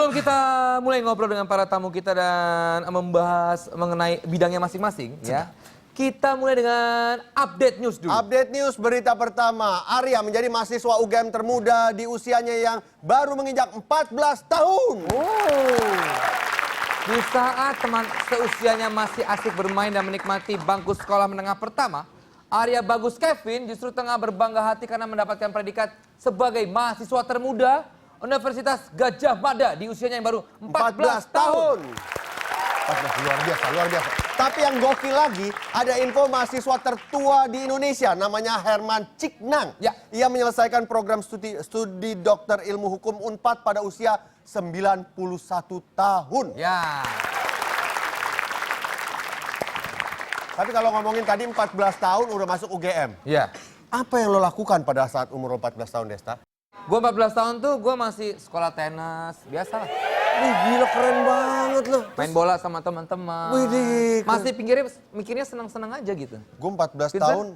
Sebelum kita mulai ngobrol dengan para tamu kita dan membahas mengenai bidangnya masing-masing, ya. Kita mulai dengan update news dulu. Update news berita pertama. Arya menjadi mahasiswa UGM termuda di usianya yang baru menginjak 14 tahun. Di saat teman seusianya masih asik bermain dan menikmati bangku sekolah menengah pertama, Arya Bagus Kevin justru tengah berbangga hati karena mendapatkan predikat sebagai mahasiswa termuda Universitas Gadjah Mada di usianya yang baru 14 tahun. Luar biasa, luar biasa. Tapi yang gokil lagi, ada info mahasiswa tertua di Indonesia, namanya Herman Ciknang. Ya. Ia menyelesaikan program studi dokter ilmu hukum Unpad pada usia 91 tahun. Ya. Tapi kalau ngomongin tadi 14 tahun udah masuk UGM. Ya. Apa yang lo lakukan pada saat umur 14 tahun, Desta? Gue 14 tahun tuh gue masih sekolah tenis, biasa lah. Wih, gila keren banget lo. Main bola sama teman-teman. Widih, Masih mikirnya senang-senang aja gitu. Gue 14 Vincent? tahun,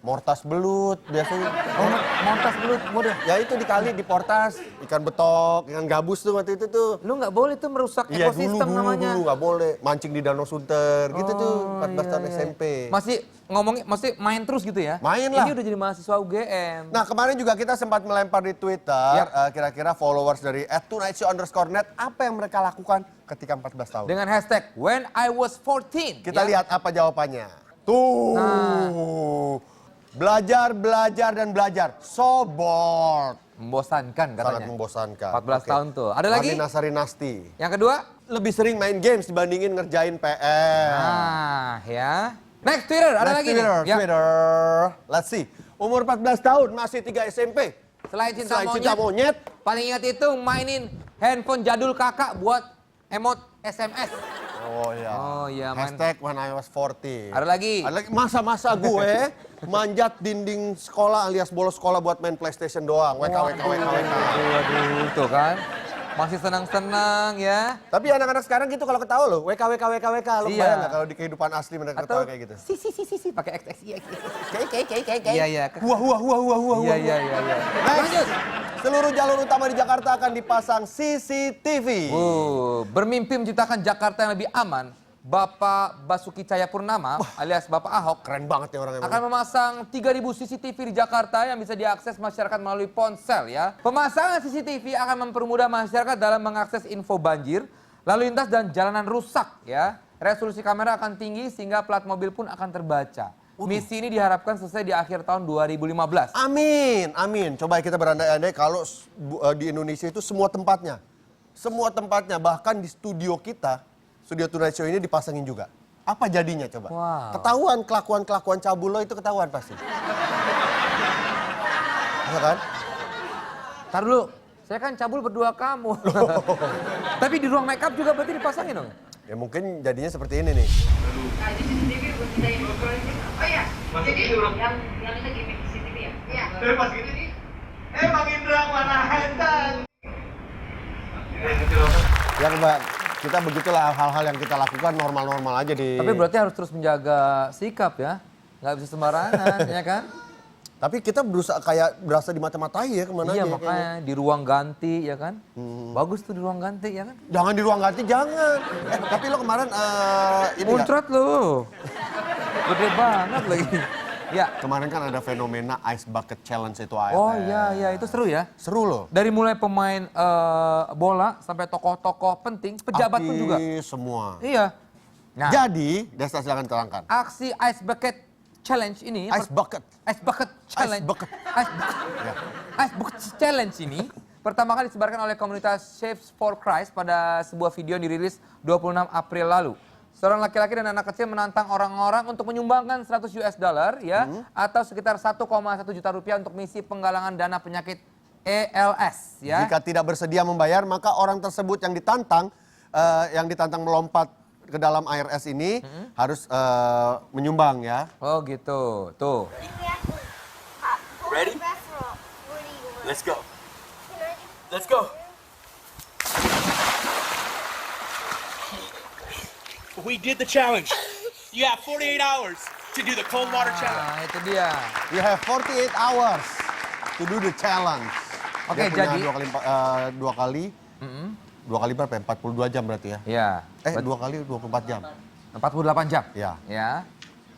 mortas belut biasanya. Oh, montas belut, mudah. Ya itu dikali di portas, ikan betok, ikan gabus tuh waktu itu tuh. Lu nggak boleh tuh merusak Iya ekosistem namanya. dulu nggak boleh. Mancing di Danau Sunter, gitu tuh 14 tahun iya. SMP. Masih main terus gitu ya? Main lah. Ini udah jadi mahasiswa UGM. Nah kemarin juga kita sempat melempar di Twitter, kira-kira followers dari @tunightshow_net apa yang mereka lakukan ketika 14 tahun. Dengan hashtag When I Was 14. Kita lihat apa jawabannya. Tuh. Belajar, belajar, dan belajar. So bored. Membosankan katanya. Sangat membosankan. 14 tahun tuh. Ada lagi? Marlina Sarinasti. Yang kedua? Lebih sering main games dibandingin ngerjain PR. Nah, ya. Next Twitter, ada lagi Twitter, nih. Ya. Twitter. Let's see. Umur 14 tahun, masih 3 SMP. Selain cinta Cinta monyet. paling ingat itu mainin handphone jadul kakak buat emot SMS. Oh iya. Oh iya, main. Hashtag when I was 40. Ada lagi? Ada lagi masa-masa gue manjat dinding sekolah alias bolos sekolah buat main PlayStation doang. WK. Aduh, tuh kan. Masih senang-senang ya. Tapi anak-anak sekarang gitu kalau ketawa loh, WK. Lo Iya. kebayang nggak kalau di kehidupan asli mereka Atau ketawa kayak gitu? si pakai XXI. Kayak. Iya. Iya. Lanjut. Seluruh jalur utama di Jakarta akan dipasang CCTV. Bermimpi menciptakan Jakarta yang lebih aman, Bapak Basuki Cahayapurnama alias Bapak Ahok Keren banget ya orangnya. akan memasang 3.000 CCTV di Jakarta yang bisa diakses masyarakat melalui ponsel ya. Pemasangan CCTV akan mempermudah masyarakat dalam mengakses info banjir, lalu lintas dan jalanan rusak ya. Resolusi kamera akan tinggi sehingga plat mobil pun akan terbaca. Misi ini diharapkan selesai di akhir tahun 2015. Amin. Coba kita berandai-andai kalau di Indonesia itu semua tempatnya, bahkan di studio kita, studio Tonight Show ini dipasangin juga. Apa jadinya coba? Wow. Ketahuan kelakuan cabul lo itu ketahuan pasti. Iya kan? Ntar dulu, saya kan cabul berdua kamu. Tapi di ruang makeup juga berarti dipasangin dong? Ya mungkin jadinya seperti ini nih. Nah, ini CCTV buat kita yang ngobrol ini. Oh iya, jadi yang itu gimmick CCTV ya? Iya. Dari pas gitu nih, Bang Indra mana hentan? Ya Mbak, kita begitulah hal-hal yang kita lakukan normal-normal aja di... Tapi berarti harus terus menjaga sikap ya? Nggak bisa sembarangan, ya kan? Tapi kita berusaha kayak berasa dimata-matai ya kemana Iya aja. makanya di ruang ganti ya kan? Bagus tuh di ruang ganti ya kan? Jangan di ruang ganti, jangan. Tapi lo kemarin ini nggak? Ultrat lo. Gede banget lagi. Ya. Kemarin kan ada fenomena Ice Bucket Challenge itu AFF. Oh iya itu seru ya. Seru loh. Dari mulai pemain bola sampai tokoh-tokoh penting, pejabat pun juga. Semua. Iya. Nah, Jadi, Desta silakan terangkan. aksi Ice Bucket Challenge ini. Ice Bucket. Ice Bucket Challenge. Ice Bucket. Ya. Ice Bucket Challenge ini pertama kali disebarkan oleh komunitas Shapes for Christ pada sebuah video yang dirilis 26 April lalu. Seorang laki-laki dan anak kecil menantang orang-orang untuk menyumbangkan 100 US dollar ya atau sekitar 1,1 juta rupiah untuk misi penggalangan dana penyakit ALS ya. Jika tidak bersedia membayar, maka orang tersebut yang ditantang melompat ke dalam air es ini harus menyumbang ya. Oh gitu, tuh. Ready? Let's go. Let's go. We did the challenge. You have 48 hours to do the cold water challenge. Nah itu dia. You have 48 hours to do the challenge. Oke, Dia punya jadi- dua kali 2 kali berapa ya? 42 jam berarti ya? Ya. 2 kali 24 jam. 48 jam. Ya. Ya.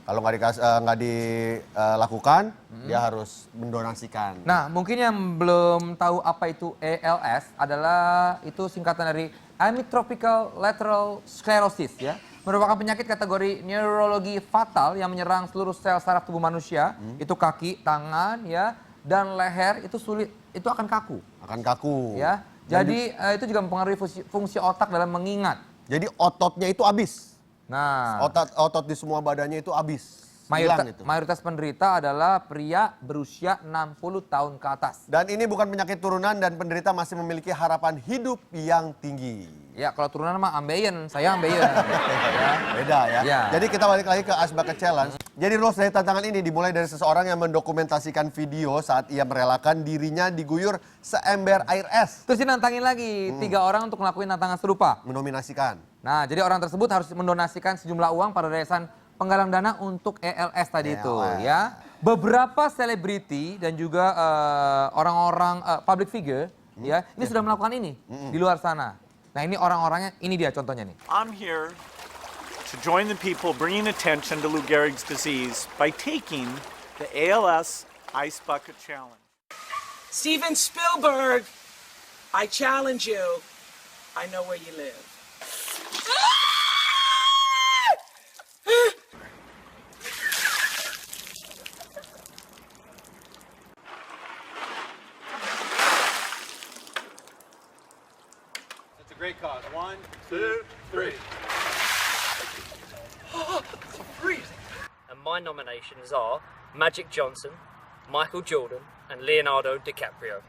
Kalau nggak dilakukan, dia harus mendonasikan. Nah, mungkin yang belum tahu apa itu ALS adalah itu singkatan dari Amyotrophical Lateral Sclerosis ya. Merupakan penyakit kategori neurologi fatal yang menyerang seluruh sel saraf tubuh manusia. Itu kaki, tangan ya, dan leher itu sulit, itu akan kaku. Akan kaku. Ya. Jadi itu juga mempengaruhi fungsi otak dalam mengingat. Jadi ototnya itu habis. Nah, Otot di semua badannya itu habis. Hilang itu. mayoritas penderita adalah pria berusia 60 tahun ke atas. Dan ini bukan penyakit turunan dan penderita masih memiliki harapan hidup yang tinggi. Ya, kalau turunan mah ambeien, saya ambeien. Ya. Beda ya. Ya. Jadi kita balik lagi ke Ice Bucket Challenge. Jadi rules dari tantangan ini dimulai dari seseorang yang mendokumentasikan video saat ia merelakan dirinya diguyur seember air es. Terus dinantangin lagi 3 orang untuk ngelakuin tantangan serupa. Menominasikan. Nah, jadi orang tersebut harus mendonasikan sejumlah uang pada yayasan penggalang dana untuk ALS tadi itu ya. Beberapa selebriti dan juga orang-orang public figure ya, ini sudah melakukan ini di luar sana. Nah, ini orang-orangnya, ini dia contohnya nih. I'm here to join the people bringing attention to Lou Gehrig's disease by taking the ALS Ice Bucket Challenge. Steven Spielberg, I challenge you. I know where you live. That's a great cause. 1, 2, 3. And my nominations are Magic Johnson, Michael Jordan, and Leonardo DiCaprio.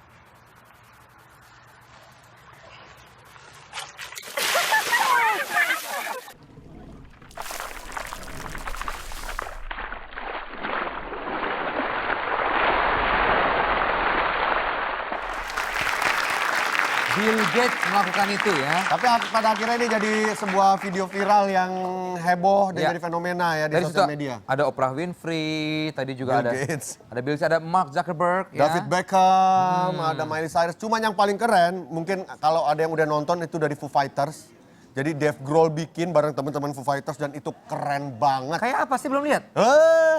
Bill Gates melakukan itu ya. Tapi pada akhirnya ini jadi sebuah video viral yang heboh dan Ya. jadi fenomena ya di Dari sosial situ media. ada Oprah Winfrey, tadi juga Bill ada Gates. ada Bill Gates, ada Mark Zuckerberg ya. David Beckham, ada Miley Cyrus. Cuma yang paling keren, mungkin kalau ada yang udah nonton itu dari Foo Fighters. Jadi Dave Grohl bikin bareng teman-teman Foo Fighters dan itu keren banget. Kayak apa sih, belum lihat?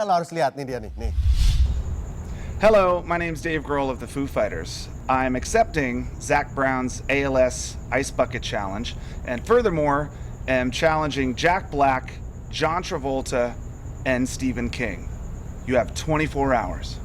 Lo harus lihat nih dia nih. Hello, my name's Dave Grohl of the Foo Fighters. I'm accepting Zach Brown's ALS Ice Bucket Challenge, and furthermore, am challenging Jack Black, John Travolta, and Stephen King. You have 24 hours.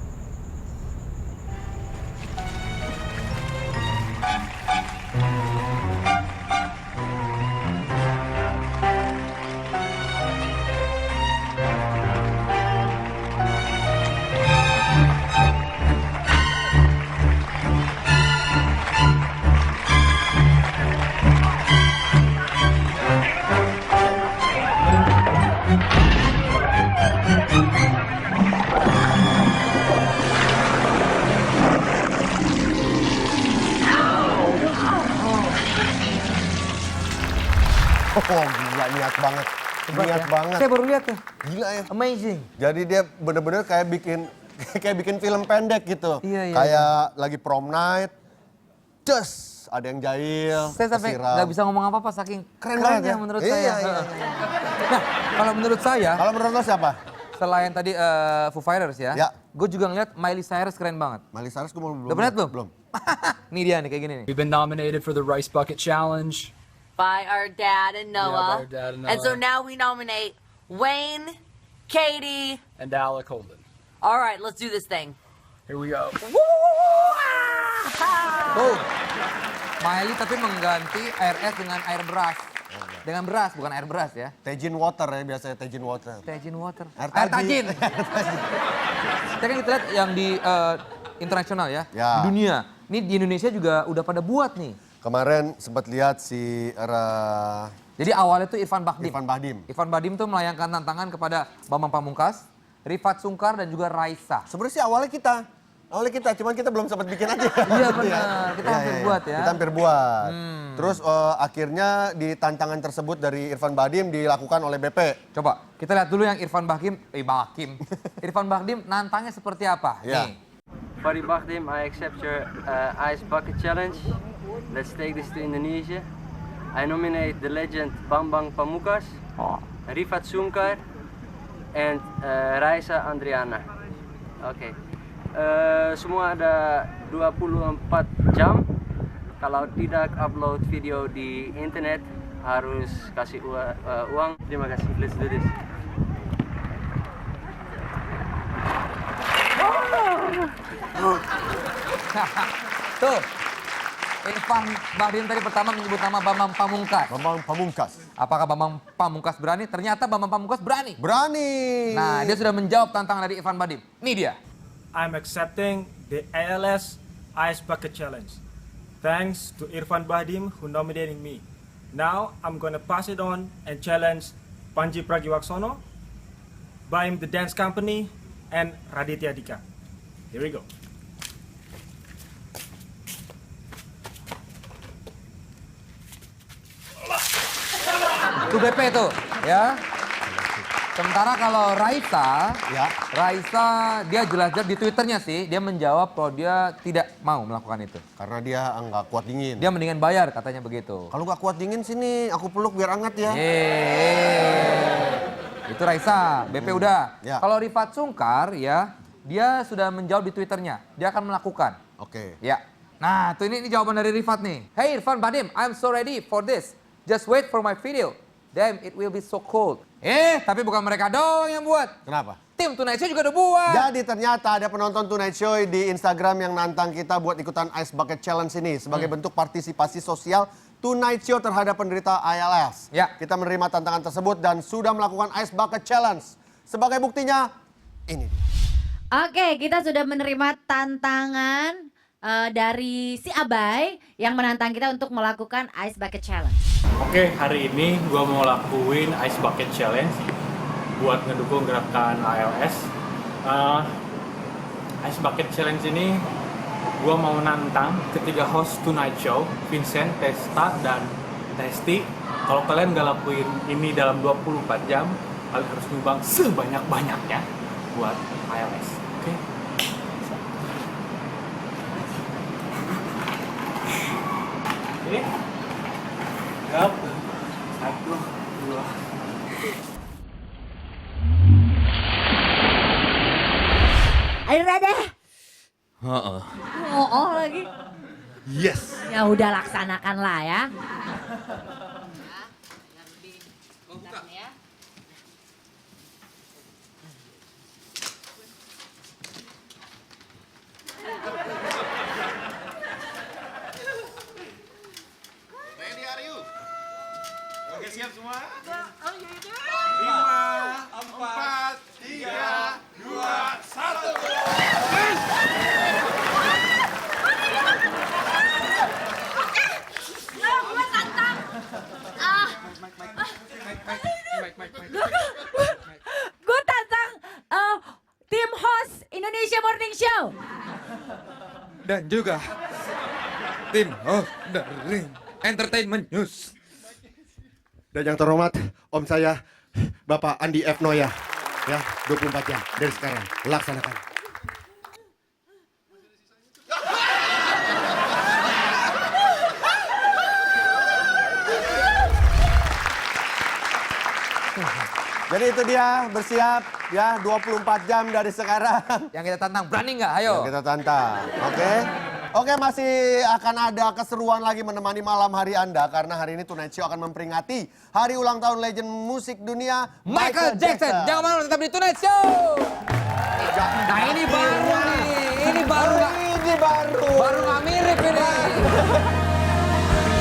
Oh gila, niat banget. Niat banget. Saya baru lihat tuh. Gila ya. Amazing. Jadi dia bener-bener kayak bikin film pendek gitu. Iya, kayak lagi prom night. Just ada yang jahil. Saya sampai kesiram. nggak bisa ngomong apa-apa saking Keren kerennya banget ya? menurut Iya, saya. iya, Heeh. Nah, kalau menurut saya, Kalau menurut lo siapa? selain tadi Foo Fighters ya, Ya. gue juga ngeliat Miley Cyrus keren banget. Miley Cyrus gue belum. Udah pernah belum? Belum. Nih dia nih kayak gini nih. We've been nominated for the Rice Bucket Challenge. By our dad and Noah. by our dad and And so Noah. now we nominate Wayne, Katie. And Alec Holden. All right, let's do this thing. Here we go. Tuh, Miley tapi mengganti air es dengan air beras. Dengan beras, bukan air beras ya. Tejin water ya biasanya Tejin water. Tajin water. Air Air tajin. tajin. Kita kan kita lihat yang di internasional ya, Ya. di dunia. Ini di Indonesia juga udah pada buat nih. Kemarin sempat lihat si Jadi awalnya tuh Irfan Bahdim. Irfan Bahdim. Irfan Bahdim tuh melayangkan tantangan kepada Bambang Pamungkas, Rifat Sungkar dan juga Raisa. Sebenarnya sih awalnya kita, cuman kita belum sempat bikin aja. Iya benar, kita hampir buat ya. Kita hampir buat. Terus akhirnya di tantangan tersebut dari Irfan Bahdim dilakukan oleh BP. Coba kita lihat dulu yang Irfan Bahdim, Irfan Bahdim nantangnya seperti apa? Iya. Nih. Buddy Bahdim, I accept your Ice Bucket Challenge. let's take this to Indonesia. I nominate the legend Bambang Pamungkas, Rifat Sungkar, and Raisa Andriana. Oke. Semua ada 24 jam. Kalau tidak upload video di internet harus kasih uang. Terima kasih. Let's do this. Tuh, Irfan Bahdim tadi pertama menyebut nama Bambang Pamungkas. Bambang Pamungkas. Apakah Bambang Pamungkas berani? Ternyata Bambang Pamungkas berani. Berani. Nah, dia sudah menjawab tantangan dari Irfan Bahdim. Ini dia. I'm accepting the ALS Ice Bucket Challenge. Thanks to Irfan Bahdim who nominated me. Now I'm gonna pass it on and challenge Panji Pragiwaksono, Baim the Dance Company, and Raditya Dika. Here we go. Itu BP tuh, ya. Sementara kalau Raisa, Raisa dia jelas-jelas di Twitternya sih, dia menjawab kalau dia tidak mau melakukan itu. Karena dia nggak kuat dingin. Dia mendingan bayar katanya begitu. Kalau nggak kuat dingin sini, aku peluk biar hangat ya. Itu Raisa, BP udah. Ya. Kalau Rifat Sungkar ya, dia sudah menjawab di Twitternya, dia akan melakukan. Oke. Ya. Nah, tuh ini jawaban dari Rifat nih. Hey Irfan Bahdim, I'm so ready for this. Just wait for my video. Damn, it will be so cold. Tapi bukan mereka doang yang buat. Kenapa? Tim Tonight Show juga udah buat. Jadi ternyata ada penonton Tonight Show di Instagram yang nantang kita buat ikutan Ice Bucket Challenge ini. Sebagai bentuk partisipasi sosial Tonight Show terhadap penderita ALS. Ya. Kita menerima tantangan tersebut dan sudah melakukan Ice Bucket Challenge. Sebagai buktinya, ini. Oke, kita sudah menerima tantangan dari si Abai yang menantang kita untuk melakukan Ice Bucket Challenge. Oke, hari ini gue mau lakuin Ice Bucket Challenge buat ngedukung gerakan ALS. Ice Bucket Challenge ini gue mau nantang ketiga host Tonight Show, Vincent, Testa, dan Testi. Kalau kalian gak lakuin ini dalam 24 jam, kalian harus nyumbang sebanyak-banyaknya buat ALS. Oke? Oke. Yap. 1, 2. Ayo ready? Heeh. Oh lagi. Yes. Ya udah laksanakan lah ya. Oke, siap semua? 5, 4, 3, 2, 1. Gue tantang tim host Indonesia Morning Show. Dan juga tim host dari Entertainment News. Dan yang terhormat, Om saya, Bapak Andi F. Noya. Ya, 24 jam dari sekarang. Laksanakan. Jadi itu dia, bersiap ya 24 jam dari sekarang. Yang kita tantang, berani nggak? Ayo. Yang kita tantang, oke? Oke, masih akan ada keseruan lagi menemani malam hari Anda. Karena hari ini Tonight Show akan memperingati hari ulang tahun legend musik dunia Michael Jackson. Jangan malu, tetap di Tonight Show. Nah ini baru nih, ini baru nggak mirip ini.